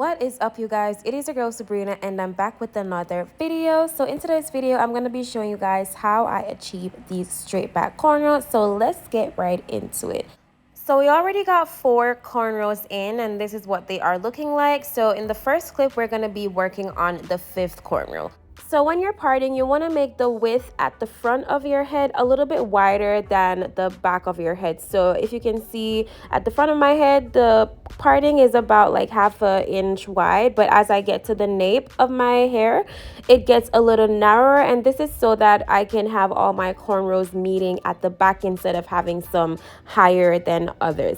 What is up, you guys? It is your girl Sybrina and I'm back with another video. So in today's video I'm going to be showing you guys how I achieve these straight back cornrows. So let's get right into it. So we already got 4 cornrows in and this is what they are looking like. So in the first clip we're going to be working on the 5th cornrow. So when you're parting, you want to make the width at the front of your head a little bit wider than the back of your head. So if you can see at the front of my head, the parting is about like half an inch wide, but as I get to the nape of my hair, it gets a little narrower, and this is so that I can have all my cornrows meeting at the back instead of having some higher than others.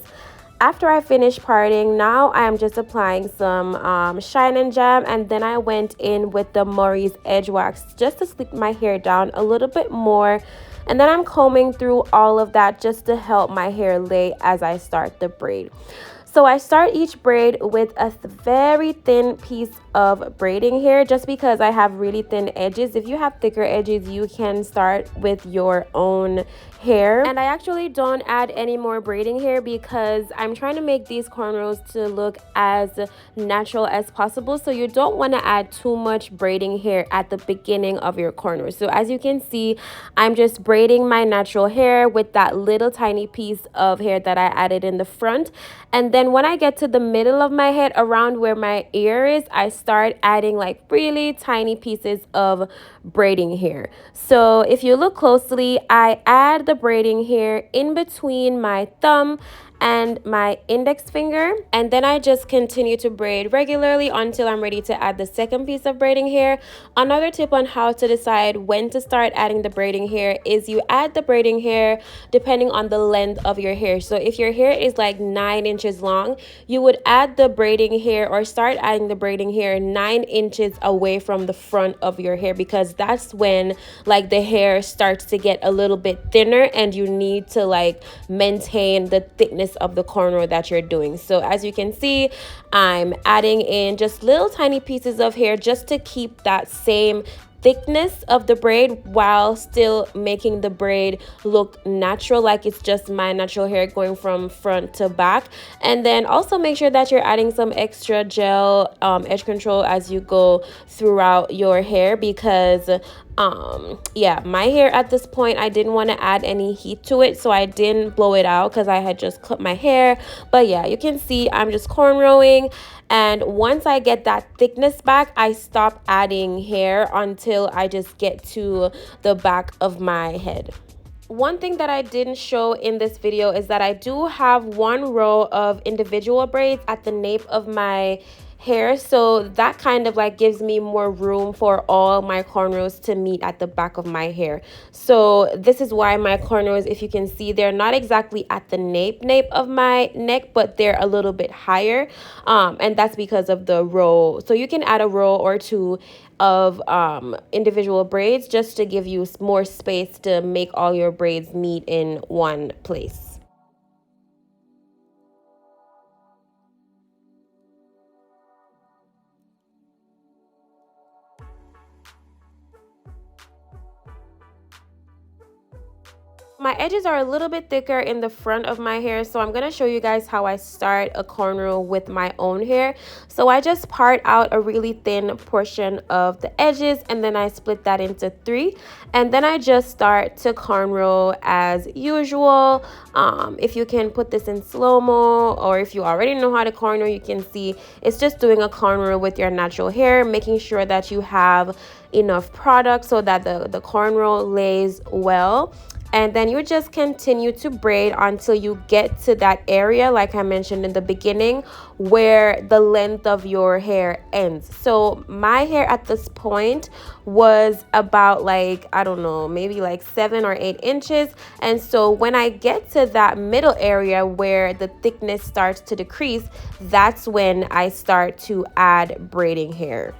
After I finished parting, now I am just applying some Shine and Jam, and then I went in with the Murray's Edge Wax just to slick my hair down a little bit more. And then I'm combing through all of that just to help my hair lay as I start the braid. So I start each braid with a very thin piece of braiding hair just because I have really thin edges. If you have thicker edges, you can start with your own hair. And I actually don't add any more braiding hair because I'm trying to make these cornrows to look as natural as possible. So you don't want to add too much braiding hair at the beginning of your cornrows. So as you can see, I'm just braiding my natural hair with that little tiny piece of hair that I added in the front. And then when I get to the middle of my head, around where my ear is, I start adding like really tiny pieces of braiding hair. So if you look closely, I add the braiding hair in between my thumb and my index finger, and then I just continue to braid regularly until I'm ready to add the second piece of braiding hair. Another tip on how to decide when to start adding the braiding hair is you add the braiding hair depending on the length of your hair. So if your hair is like 9 inches long, you would add the braiding hair or start adding the braiding hair 9 inches away from the front of your hair, because that's when like the hair starts to get a little bit thinner and you need to like maintain the thickness of the cornrow that you're doing. So as you can see, I'm adding in just little tiny pieces of hair just to keep that same thickness of the braid while still making the braid look natural, like it's just my natural hair going from front to back. And then also make sure that you're adding some extra gel edge control as you go throughout your hair, because yeah, my hair at this point, I didn't want to add any heat to it, so I didn't blow it out because I had just cut my hair. But yeah, you can see I'm just cornrowing, and once I get that thickness back, I stop adding hair until I just get to the back of my head. One thing that I didn't show in this video is that I do have 1 row of individual braids at the nape of my hair, so that kind of like gives me more room for all my cornrows to meet at the back of my hair. So this is why my cornrows, if you can see, they're not exactly at the nape of my neck, but they're a little bit higher, and that's because of the row. So you can add a row or 2 of individual braids just to give you more space to make all your braids meet in one place. My edges are a little bit thicker in the front of my hair, so I'm going to show you guys how I start a cornrow with my own hair. So I just part out a really thin portion of the edges, and then I split that into 3, and then I just start to cornrow as usual. If you can put this in slow-mo, or if you already know how to cornrow, you can see it's just doing a cornrow with your natural hair, making sure that you have enough product so that the cornrow lays well. And then you just continue to braid until you get to that area, like I mentioned in the beginning, where the length of your hair ends. So my hair at this point was about like, I don't know, maybe like 7 or 8 inches. And so when I get to that middle area where the thickness starts to decrease, that's when I start to add braiding hair.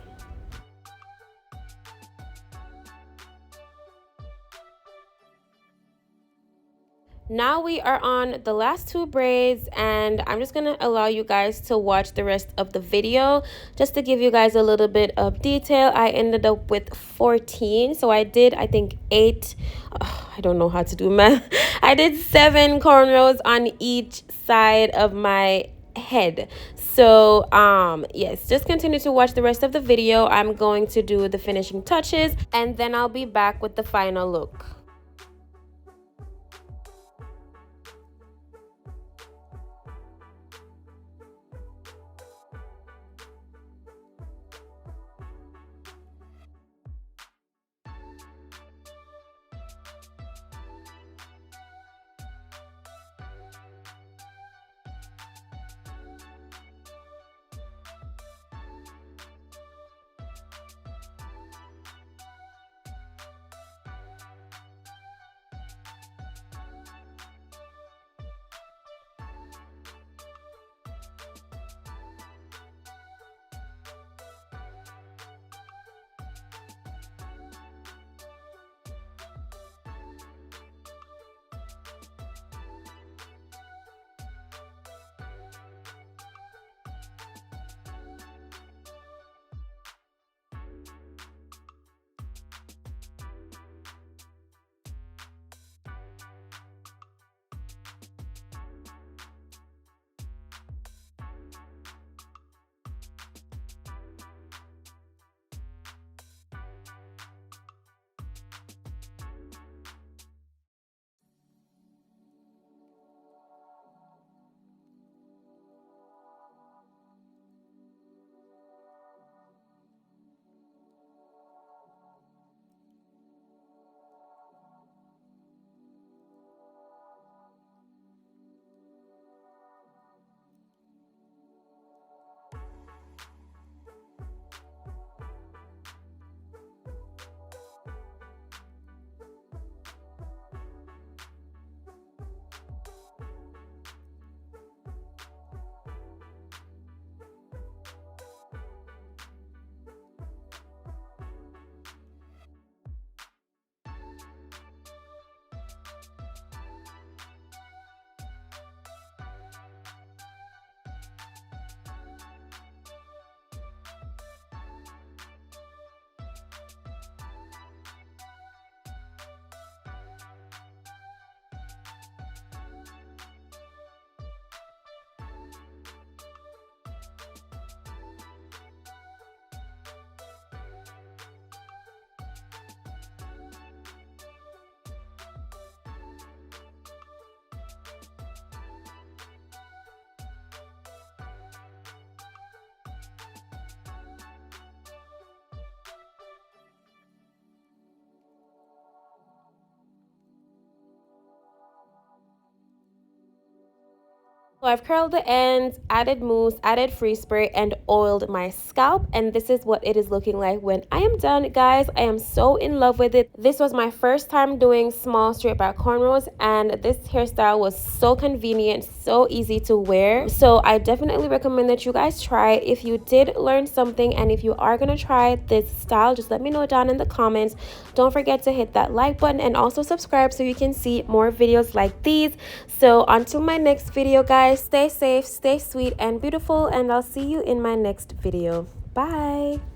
Now we are on the last 2 braids, and I'm just going to allow you guys to watch the rest of the video just to give you guys a little bit of detail. I ended up with 14, so I did, I think, 8. I don't know how to do math. I did 7 cornrows on each side of my head. So yes, just continue to watch the rest of the video. I'm going to do the finishing touches and then I'll be back with the final look. So I've curled the ends, added mousse, added free spray, and oiled my scalp. And this is what it is looking like when I am done, guys. I am so in love with it. This was my first time doing small straight back cornrows, and this hairstyle was so convenient, so easy to wear. So I definitely recommend that you guys try it. If you did learn something and if you are gonna try this style, just let me know down in the comments. Don't forget to hit that like button and also subscribe so you can see more videos like these. So until my next video, guys, stay safe, stay sweet and beautiful, and I'll see you in my next video. Bye.